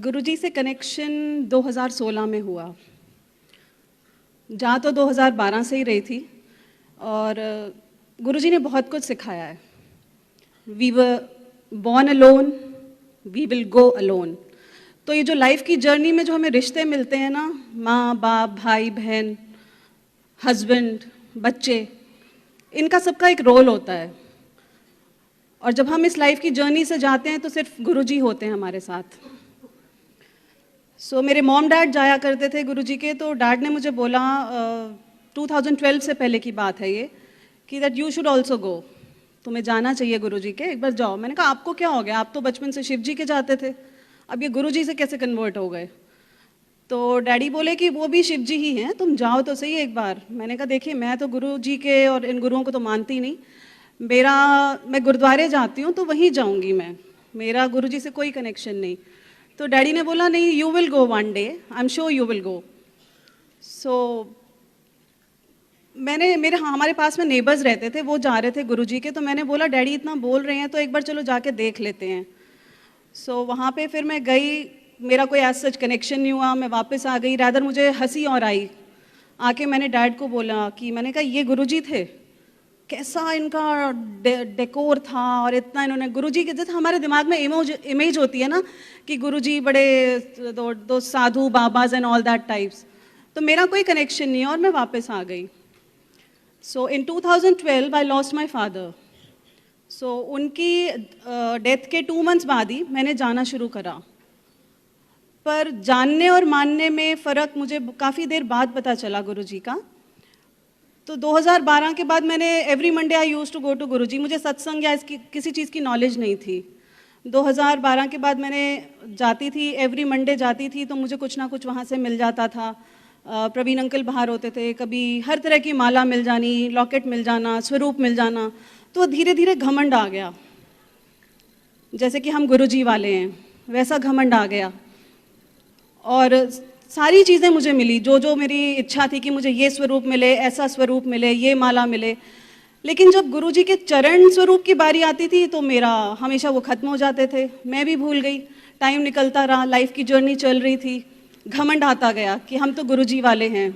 गुरुजी से कनेक्शन 2016 में हुआ। जा तो 2012 से ही रही थी और गुरुजी ने बहुत कुछ सिखाया है। We were born alone, we will go alone. तो ये जो लाइफ की जर्नी में जो हमें रिश्ते मिलते हैं ना, माँ बाप, भाई बहन, हस्बैंड, बच्चे, इनका सबका एक रोल होता है। और जब हम इस लाइफ की जर्नी से जाते हैं तो सिर्फ गुरुजी होते हैं हमारे साथ। मेरे मॉम डैड जाया करते थे गुरुजी के, तो डैड ने मुझे बोला 2012 से पहले की बात है ये, कि that you should also go, तुम्हें जाना चाहिए गुरुजी के, एक बार जाओ। मैंने कहा आपको क्या हो गया, आप तो बचपन से शिव जी के जाते थे, अब ये गुरुजी से कैसे कन्वर्ट हो गए? तो डैडी बोले कि वो भी शिव जी ही हैं, तुम जाओ तो सही एक बार। मैंने कहा देखिए मैं तो गुरुजी के और इन गुरुओं को तो मानती नहीं, मैं गुरुद्वारे जाती हूँ तो वहीं जाऊँगी मैं, मेरा गुरुजी से कोई कनेक्शन नहीं। तो डैडी ने बोला नहीं, you will go one day, I am sure you will go. हमारे पास में नेबर्स रहते थे, वो जा रहे थे गुरुजी के, तो मैंने बोला डैडी इतना बोल रहे हैं तो एक बार चलो जाके देख लेते हैं। वहाँ पे फिर मैं गई, मेरा कोई ऐसा सच कनेक्शन नहीं हुआ, मैं वापस आ गई। रादर मुझे हंसी और आई, आके मैंने डैड को बोला कि मैंने कहा ये गुरुजी थे, कैसा इनका डेकोर था, और इतना इन्होंने गुरुजी के, जैसे हमारे दिमाग में इमेज होती है ना कि गुरुजी बड़े दो साधु बाबाज एंड ऑल दैट टाइप्स। तो मेरा कोई कनेक्शन नहीं है और मैं वापस आ गई। इन 2012 आई लॉस्ट माई फादर। उनकी डेथ के 2 मंथ्स बाद ही मैंने जाना शुरू करा। पर जानने और मानने में फ़र्क मुझे काफ़ी देर बाद पता चला गुरुजी का। तो 2012 के बाद मैंने every Monday I used to go to Guruji. मुझे सत्संग या इसकी किसी चीज़ की नॉलेज नहीं थी। 2012 के बाद मैंने जाती थी, एवरी मंडे जाती थी, तो मुझे कुछ ना कुछ वहाँ से मिल जाता था। प्रवीण अंकल बाहर होते थे, कभी हर तरह की माला मिल जानी, लॉकेट मिल जाना, स्वरूप मिल जाना। तो धीरे धीरे घमंड आ गया, जैसे कि हम गुरुजी वाले हैं वैसा घमंड आ गया। और सारी चीज़ें मुझे मिली, जो मेरी इच्छा थी कि मुझे ये स्वरूप मिले, ऐसा स्वरूप मिले, ये माला मिले। लेकिन जब गुरुजी के चरण स्वरूप की बारी आती थी तो मेरा हमेशा वो ख़त्म हो जाते थे, मैं भी भूल गई। टाइम निकलता रहा, लाइफ की जर्नी चल रही थी, घमंड आता गया कि हम तो गुरुजी वाले हैं,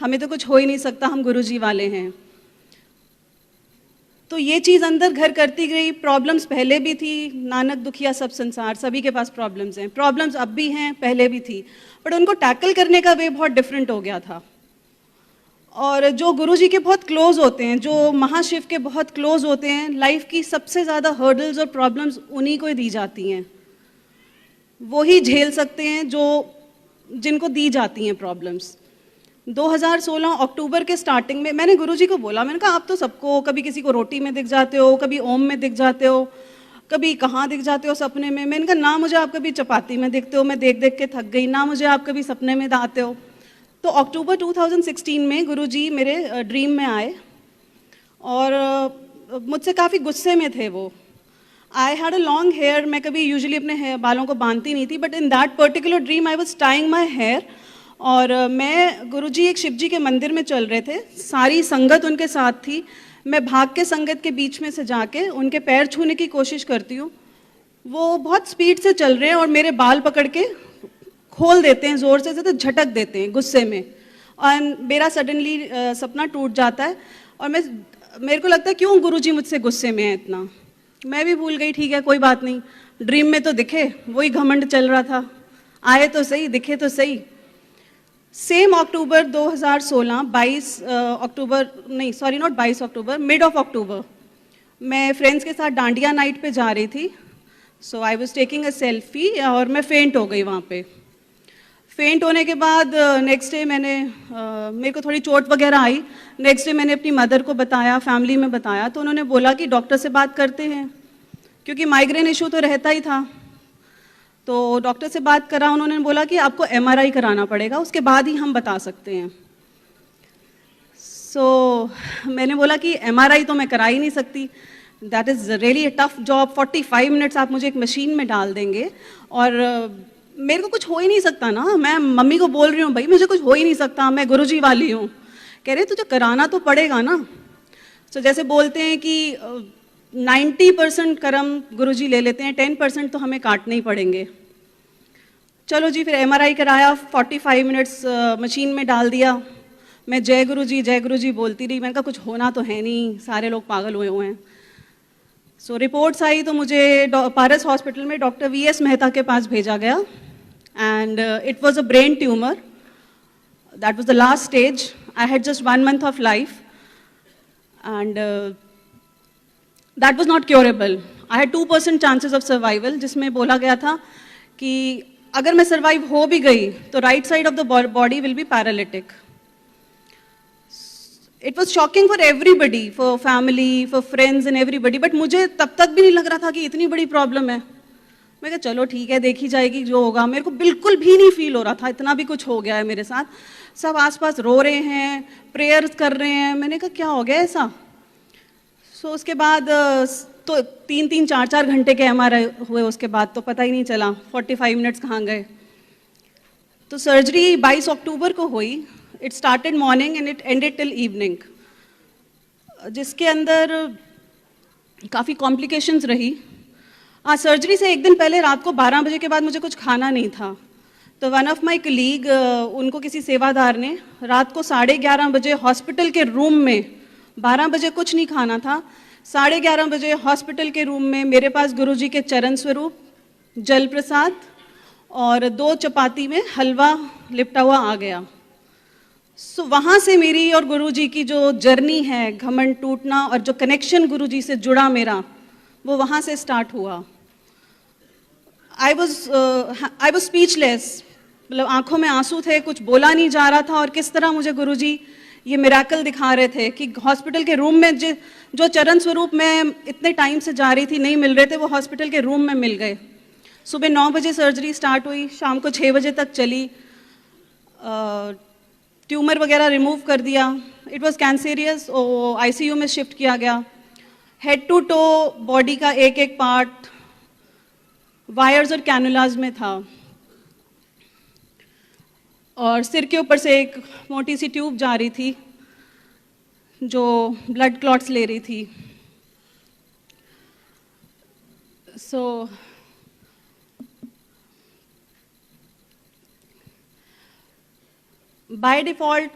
हमें तो कुछ हो ही नहीं सकता, हम गुरुजी वाले हैं। तो ये चीज़ अंदर घर करती गई। प्रॉब्लम्स पहले भी थी, नानक दुखिया सब संसार, सभी के पास प्रॉब्लम्स हैं। प्रॉब्लम्स अब भी हैं, पहले भी थी, बट उनको टैकल करने का वे बहुत डिफरेंट हो गया था। और जो गुरुजी के बहुत क्लोज होते हैं, जो महाशिव के बहुत क्लोज होते हैं, लाइफ की सबसे ज़्यादा हर्डल्स और प्रॉब्लम्स उन्हीं को ही दी जाती हैं। वो ही झेल सकते हैं जिनको दी जाती हैं प्रॉब्लम्स। 2016 अक्टूबर के स्टार्टिंग में मैंने गुरुजी को बोला, मैंने कहा आप तो सबको, कभी किसी को रोटी में दिख जाते हो, कभी ओम में दिख जाते हो, कभी कहाँ दिख जाते हो सपने में। मैंने कहा ना मुझे आप कभी चपाती में दिखते हो, मैं देख देख के थक गई, ना मुझे आप कभी सपने में आते हो। तो अक्टूबर 2016 में गुरुजी मेरे ड्रीम में आए और मुझसे काफ़ी गुस्से में थे वो। I had a long hair, मैं कभी यूजुअली अपने बालों को बांधती नहीं थी, but in that particular dream I was tying my hair. और मैं, गुरुजी एक शिव जी के मंदिर में चल रहे थे, सारी संगत उनके साथ थी। मैं भाग के संगत के बीच में से जाके उनके पैर छूने की कोशिश करती हूँ। वो बहुत स्पीड से चल रहे हैं और मेरे बाल पकड़ के खोल देते हैं ज़ोर से, तो झटक देते हैं गुस्से में, और मेरा सडनली सपना टूट जाता है। और मेरे को लगता है क्यों गुरुजी मुझसे गुस्से में है इतना। मैं भी भूल गई, ठीक है कोई बात नहीं, ड्रीम में तो दिखे, वही घमंड चल रहा था, आए तो सही, दिखे तो सही। सेम अक्टूबर 2016, 22 अक्टूबर नहीं, sorry not 22 October, mid of October, मैं फ्रेंड्स के साथ डांडिया नाइट पे जा रही थी। I was taking a selfie और मैं फेंट हो गई वहाँ पे। फेंट होने के बाद नेक्स्ट डे मेरे को थोड़ी चोट वगैरह आई। नेक्स्ट डे मैंने अपनी मदर को बताया, फैमिली में बताया, तो उन्होंने बोला कि डॉक्टर से बात करते हैं, क्योंकि माइग्रेन इशू तो रहता ही था। तो डॉक्टर से बात करा, उन्होंने बोला कि आपको MRI कराना पड़ेगा, उसके बाद ही हम बता सकते हैं। मैंने बोला कि MRI तो मैं करा ही नहीं सकती, that is really a tough job. 45 minutes आप मुझे एक मशीन में डाल देंगे और मेरे को कुछ हो ही नहीं सकता ना। मैं मम्मी को बोल रही हूँ भाई मुझे कुछ हो ही नहीं सकता, मैं गुरुजी वाली हूँ। कह रहे तुझे कराना तो पड़ेगा ना। जैसे बोलते हैं कि 90% कर्म गुरुजी ले लेते हैं, 10% तो हमें काटने ही पड़ेंगे। चलो जी, फिर एमआरआई कराया, 45 मिनट्स मशीन में डाल दिया। मैं जय गुरु जी बोलती रही। मैंने कहा कुछ होना तो है नहीं, सारे लोग पागल हुए हुए हैं। सो रिपोर्ट्स आई तो मुझे पारस हॉस्पिटल में डॉक्टर वीएस मेहता के पास भेजा गया, and it was a brain tumour. That was the last stage. I had just 1 month of life, and that was not curable. I had 2% chances of survival, जिसमें बोला गया था कि अगर मैं सर्वाइव हो भी गई तो right side of the body will be paralytic. It was shocking for everybody, for family, for friends and everybody, but मुझे तब तक भी नहीं लग रहा था कि इतनी बड़ी प्रॉब्लम है। मैं कहा चलो ठीक है, देखी जाएगी जो होगा। मेरे को बिल्कुल भी नहीं फील हो रहा था इतना भी कुछ हो गया है मेरे साथ। सब आसपास रो रहे हैं, प्रेयर्स कर रहे हैं। मैंने कहा क्या हो गया ऐसा। सो उसके बाद तो 3-3, 4-4 घंटे के एमआरआई हुए। उसके बाद तो पता ही नहीं चला 45 मिनट्स कहाँ गए। तो सर्जरी 22 अक्टूबर को हुई। It started morning and it ended till evening, जिसके अंदर काफ़ी कॉम्प्लिकेशंस रही। सर्जरी से एक दिन पहले रात को 12 बजे के बाद मुझे कुछ खाना नहीं था। तो वन ऑफ माई कलीग, उनको किसी सेवादार ने रात को 11:30 बजे हॉस्पिटल के रूम में, 12 बजे कुछ नहीं खाना था, 11:30 बजे हॉस्पिटल के रूम में मेरे पास गुरुजी के चरण स्वरूप, जल प्रसाद और 2 चपाती में हलवा लिपटा हुआ आ गया। सो वहाँ से मेरी और गुरुजी की जो जर्नी है, घमंड टूटना और जो कनेक्शन गुरुजी से जुड़ा मेरा, वो वहाँ से स्टार्ट हुआ। आई वॉज स्पीचलेस, मतलब आंखों में आंसू थे, कुछ बोला नहीं जा रहा था। और किस तरह मुझे गुरुजी ये मिराकल दिखा रहे थे कि हॉस्पिटल के रूम में जो चरण स्वरूप मैं इतने टाइम से जा रही थी नहीं मिल रहे थे, वो हॉस्पिटल के रूम में मिल गए। सुबह 9 बजे सर्जरी स्टार्ट हुई, शाम को 6 बजे तक चली। ट्यूमर वगैरह रिमूव कर दिया। इट वाज कैंसेरियस, आईसीयू में शिफ्ट किया गया। हेड टू टो बॉडी का एक एक पार्ट वायर्स और कैनुलाज में था, और सिर के ऊपर से एक मोटी सी ट्यूब जा रही थी जो ब्लड क्लॉट्स ले रही थी। सो बाय डिफ़ॉल्ट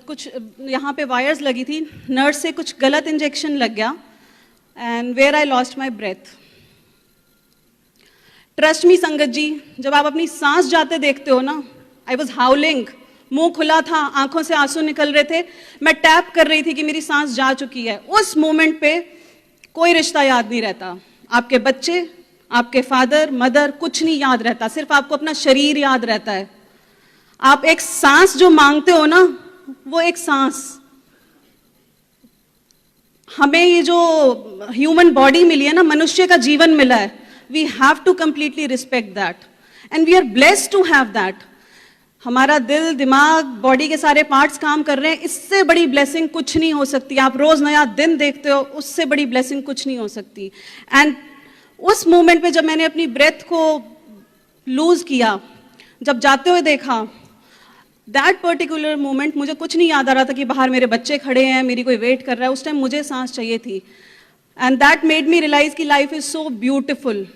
कुछ यहाँ पे वायर्स लगी थी, नर्स से कुछ गलत इंजेक्शन लग गया, and where I lost my breath. Trust me Sangat ji, जब आप अपनी सांस जाते देखते हो ना, आई वॉज हाउलिंग, मुंह खुला था, आंखों से आंसू निकल रहे थे, मैं टैप कर रही थी कि मेरी सांस जा चुकी है। उस मोमेंट पे कोई रिश्ता याद नहीं रहता, आपके बच्चे, आपके फादर मदर, कुछ नहीं याद रहता, सिर्फ आपको अपना शरीर याद रहता है। आप एक सांस जो मांगते हो ना, वो एक सांस। हमें ये जो ह्यूमन बॉडी मिली है ना, मनुष्य का जीवन मिला है, we have to completely respect that, and we are blessed to have that. हमारा दिल, दिमाग, बॉडी के सारे पार्ट्स काम कर रहे हैं, इससे बड़ी ब्लेसिंग कुछ नहीं हो सकती। आप रोज नया दिन देखते हो, उससे बड़ी ब्लेसिंग कुछ नहीं हो सकती। एंड उस मोमेंट पे जब मैंने अपनी ब्रेथ को लूज किया, जब जाते हुए देखा, दैट पर्टिकुलर मोमेंट, मुझे कुछ नहीं याद आ रहा था कि बाहर मेरे बच्चे खड़े हैं, मेरी कोई वेट कर रहा है। उस टाइम मुझे सांस चाहिए थी, and that made me realise कि लाइफ इज सो ब्यूटिफुल।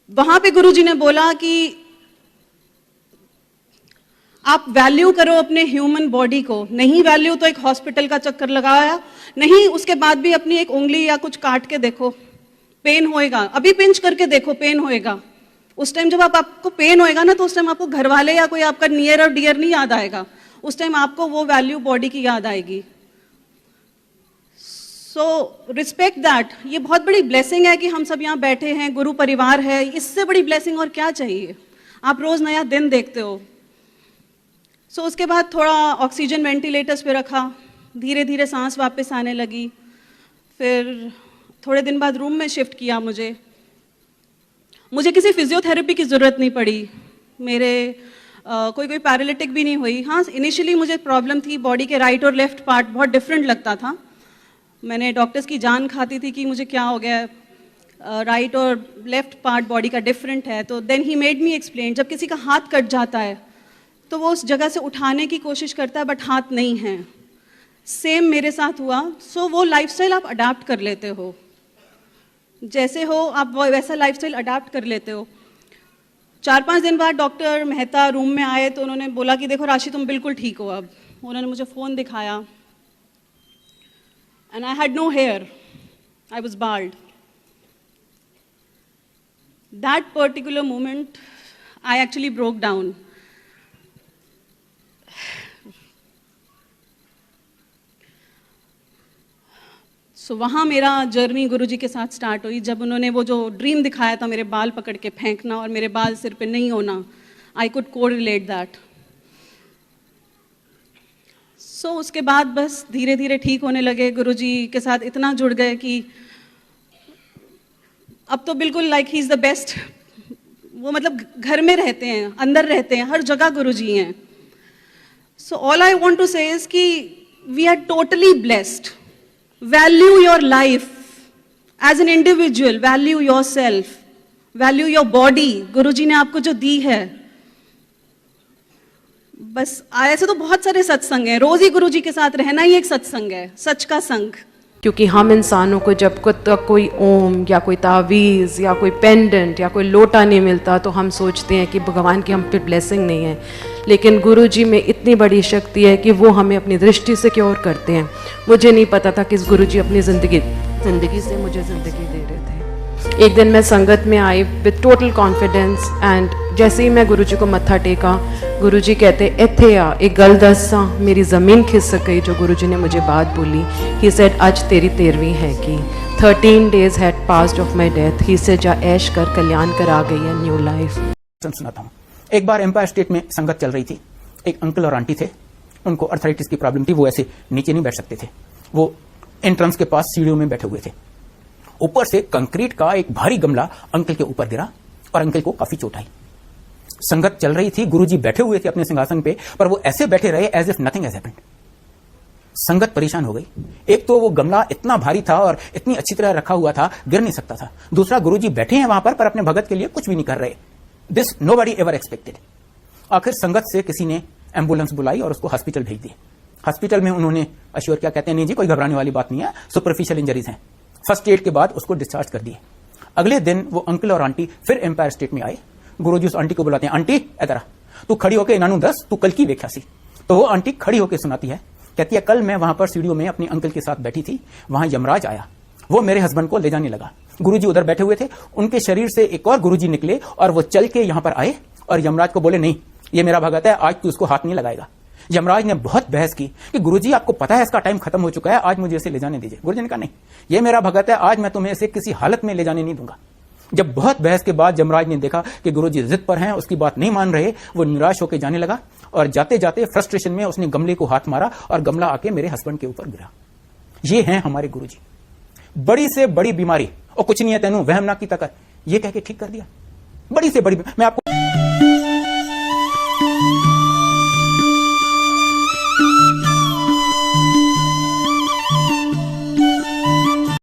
वहां पे गुरुजी ने बोला कि आप वैल्यू करो अपने ह्यूमन बॉडी को, नहीं वैल्यू तो एक हॉस्पिटल का चक्कर लगाया, नहीं उसके बाद भी अपनी एक उंगली या कुछ काट के देखो, पेन होएगा, अभी पिंच करके देखो, पेन होएगा। उस टाइम जब आपको पेन होएगा ना, तो उस टाइम आपको घर वाले या कोई आपका नियर और डियर नहीं याद आएगा, उस टाइम आपको वो वैल्यू बॉडी की याद आएगी। So respect that. ये बहुत बड़ी ब्लेसिंग है कि हम सब यहाँ बैठे हैं, गुरु परिवार है, इससे बड़ी ब्लेसिंग और क्या चाहिए। आप रोज नया दिन देखते हो। सो उसके बाद थोड़ा ऑक्सीजन वेंटिलेटर्स पे रखा, धीरे धीरे सांस वापस आने लगी। फिर थोड़े दिन बाद रूम में शिफ्ट किया। मुझे किसी फिजियोथेरेपी की ज़रूरत नहीं पड़ी, मेरे कोई पैरालिटिक भी नहीं हुई। हाँ, इनिशियली मुझे प्रॉब्लम थी, बॉडी के राइट और लेफ्ट पार्ट बहुत डिफरेंट लगता था। मैंने डॉक्टर्स की जान खाती थी कि मुझे क्या हो गया है, राइट और लेफ्ट पार्ट बॉडी का डिफरेंट है। तो then he made me explain, जब किसी का हाथ कट जाता है तो वो उस जगह से उठाने की कोशिश करता है, बट हाथ नहीं है। सेम मेरे साथ हुआ। सो वो लाइफस्टाइल आप अडाप्ट कर लेते हो। जैसे हो आप वैसा लाइफस्टाइल अडाप्ट कर लेते हो। 4-5 दिन बाद डॉक्टर मेहता रूम में आए तो उन्होंने बोला कि देखो राशि तुम बिल्कुल ठीक हो अब। उन्होंने मुझे फ़ोन दिखाया and I had no hair, I was bald. That particular moment I actually broke down. So वहाँ मेरा जर्नी गुरुजी के साथ स्टार्ट हुई, जब उन्होंने वो जो ड्रीम दिखाया था मेरे बाल पकड़ के फेंकना और मेरे बाल सिर पे नहीं होना, आई कुड कोरिलेट दैट। सो उसके बाद बस धीरे धीरे ठीक होने लगे, गुरुजी के साथ इतना जुड़ गए कि अब तो बिल्कुल like he is the best. वो मतलब घर में रहते हैं, अंदर रहते हैं, हर जगह गुरुजी हैं। So all I want to say is कि we are totally blessed. Value your life as an individual, value yourself, value your body। गुरुजी ने आपको जो दी है, बस ऐसे तो बहुत सारे सत्संग हैं, रोज ही गुरुजी के साथ रहना ही एक सत्संग है, सच का संग। क्योंकि हम इंसानों को जब तक कोई ओम या कोई तावीज़ या कोई पेंडेंट या कोई लोटा नहीं मिलता तो हम सोचते हैं कि भगवान की हम पे ब्लेसिंग नहीं है, लेकिन गुरुजी में इतनी बड़ी शक्ति है कि वो हमें अपनी दृष्टि से क्योर करते हैं। मुझे नहीं पता था कि गुरुजी अपनी ज़िंदगी से मुझे ज़िंदगी दे रहे थे। एक दिन मैं संगत में आई विद टोटल कॉन्फिडेंस एंड जैसे ही मैं गुरुजी को मत्था टेका, गुरुजी कहते इत्थे आ एक गल दसा, मेरी ज़मीन खिसक गई जो गुरुजी ने मुझे बात बोली। ही सेड आज तेरी 13वीं है कि 13 days had passed of my death। He said जा ऐश कर, कल्याण कर, आ गई है न्यू लाइफ। सुनाता हूँ। एक बार एम्पायर स्टेट में संगत चल रही थी, एक अंकल और आंटी थे, उनको अर्थराइटिस की प्रॉब्लम थी, वो ऐसे नीचे नहीं बैठ सकते थे, वो एंट्रेंस के पास सीढ़ियों में बैठे हुए थे। ऊपर से कंक्रीट का एक भारी गमला अंकल के ऊपर गिरा और अंकल को काफी चोट आई। संगत चल रही थी, गुरुजी बैठे हुए थे अपने सिंहासन पे, पर वो ऐसे बैठे रहे as if nothing has happened. Sangat परेशान हो गई। एक तो वो गमला इतना भारी था और इतनी अच्छी तरह रखा हुआ था, गिर नहीं सकता था। दूसरा, गुरुजी बैठे हैं वहां पर अपने भगत के लिए कुछ भी नहीं कर रहे। This nobody ever expected. आखिर संगत से किसी ने एम्बुलेंस बुलाई और उसको हॉस्पिटल भेज दिया। हॉस्पिटल में उन्होंने अश्योर क्या कहते हैं, नहीं जी कोई घबराने वाली बात नहीं है, सुपरफिशियल इंजरीज हैं। फर्स्ट एड के बाद उसको डिस्चार्ज कर दिए। अगले दिन वो अंकल और आंटी फिर एम्पायर स्टेट में आए। गुरुजी उस आंटी को बुलाते हैं, आंटी इधर आ, तू खड़ी होकर इनानू दस, तू कल की व्याख्या सी। तो वो आंटी खड़ी होकर सुनाती है, कहती है कल मैं वहां पर सीढ़ियों में अपने अंकल के साथ बैठी थी, वहां यमराज आया, वो मेरे हस्बैंड को ले जाने लगा। गुरुजी उधर बैठे हुए थे, उनके शरीर से एक और गुरुजी निकले और वो चल के यहां पर आए और यमराज को बोले नहीं ये मेरा भगत है, आज तू इसको हाथ नहीं लगाएगा। यमराज ने बहुत बहस की कि गुरुजी आपको पता है इसका टाइम खत्म हो चुका है, आज मुझे इसे ले जाने दीजिए। गुरुजी ने कहा नहीं, ये मेरा भगत है, आज मैं तुम्हें इसे किसी हालत में ले जाने नहीं दूंगा। जब बहुत बहस के बाद यमराज ने देखा कि गुरुजी जिद पर हैं, उसकी बात नहीं मान रहे, वो निराश होकर जाने लगा और जाते जाते फ्रस्ट्रेशन में उसने गमले को हाथ मारा और गमला आके मेरे हस्बैंड के ऊपर गिरा। ये हैं हमारे गुरुजी। बड़ी से बड़ी बीमारी और कुछ नहीं है तेनू वहम ना की तकर, ये कह के ठीक कर दिया। बड़ी से बड़ी, मैं आपको